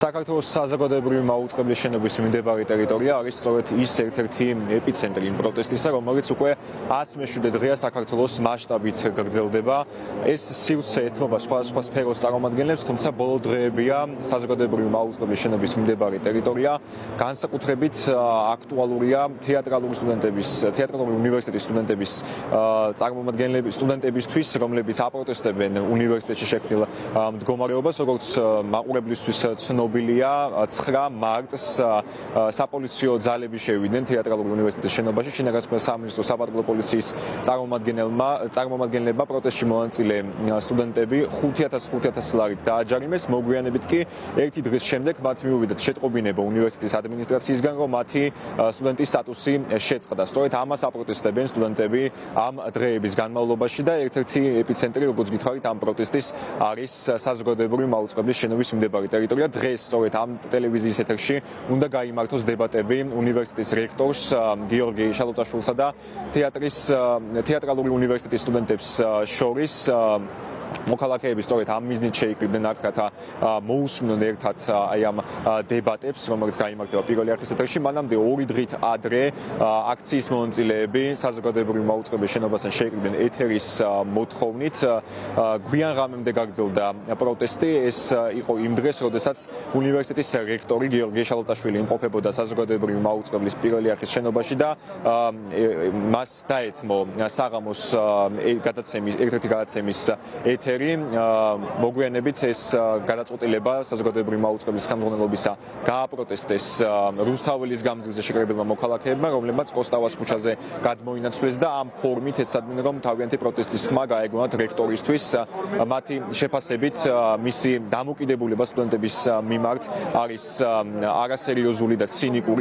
საქართველოს საზოგადოებრივი მაუწყებლის შენობის მიმდებარე ტერიტორია არის სწორედ ის ერთ-ერთი ეპიცენტრი პროტესტისა, რომელიც უკვე 107 დღეა საქართველოს მასშტაბით გაგრძელდება. ეს სივრცე ეთმობა სხვა სფეროს წარმომადგენლებს, თუმცა ბოლო დღეებია საზოგადოებრივი მაუწყებლის შენობის მიმდებარე ტერიტორია განსაკუთრებით აქტუალურია თეატრალური უნივერსიტეტის სტუდენტებისთვის, რომლებიც აპროტესტებენ უნივერსიტეტში შექმნილ მდგომარეობას, როგორც მაყურებლისთვის ცნობილია 9 მარტს საპოლიციო ძალები შევიდნენ თეატრალური უნივერსიტეტის შენობაში. შინაგანსა სამინისტროს საპატრულო პოლიციის წარმომადგენლებმა პროტესტში მონაწილე სტუდენტები 5,000 ლარით დააჯარიმეს. მოგვიანებით კი ერთი დღის შემდეგ მათ მიუვიდათ შეტყობინება უნივერსიტეტის ადმინისტრაციისგან, რომ მათი სტუდენტის სტატუსი შეწყდა. სწორედ ამას აპროტესტებენ სტუდენტები ამ დღეების განმავლობაში და ერთ-ერთი ეპიცენტრი, როგორც გითხარით, ამ პროტესტის არის საზოგადოებრივი მაუწყებლის შენობის მიმდებარე ტერიტორია. დღეს სწორედ ამ ტელევიზიის ეთერში უნდა გაიმართოს დებატები უნივერსიტეტის რექტორს გიორგი შალოტაშვილსა და თეატრალური უნივერსიტეტის სტუდენტებს შორის. მოქალაქეები სწორედ ამ მიზნით შეიკრიბნენ აქ, რათა მოусმინონ ერთად აი ამ დებატებს, რომელიც გაიმართება პირველი არხის ეთერში. მანამდე 2 დღით ადრე აქციის მონაწილეები საზოგადოებრივი მაუწყებლის შენობასთან შეიკრიბნენ ეთერის მოთხოვნით. გვიან ღამემდე გაგრძელდა პროტესტი. ეს იყო იმ დღეს, როდესაც უნივერსიტეტის რექტორი გიორგი შალოტაშვილი იმყოფებოდა საზოგადოებრივი მაუწყებლის პირველი არხის შენობაში და მას დაეთმო საღამოს ერთ-ერთი გადაცემის ეთერი. მოგვიანებით ეს გადაწყვეტილება საზოგადოებრივი მაუწყებლის ხელმძღვანელობისა გააპროტესტეს რუსთაველის გამზირზე შეკრებილმა მოქალაქეებმა, რომლებმაც კოსტავას ქუჩაზე გადმოინაცვლეს და ამ ფორმით ეცადნენ, რომ თავიანთი პროტესტის ხმა გაეგონათ რექტორისთვის. მათი შეფასებით მისი დამოკიდებულება სტუდენტების მიმართ არის არასერიოზული და ცინიკური.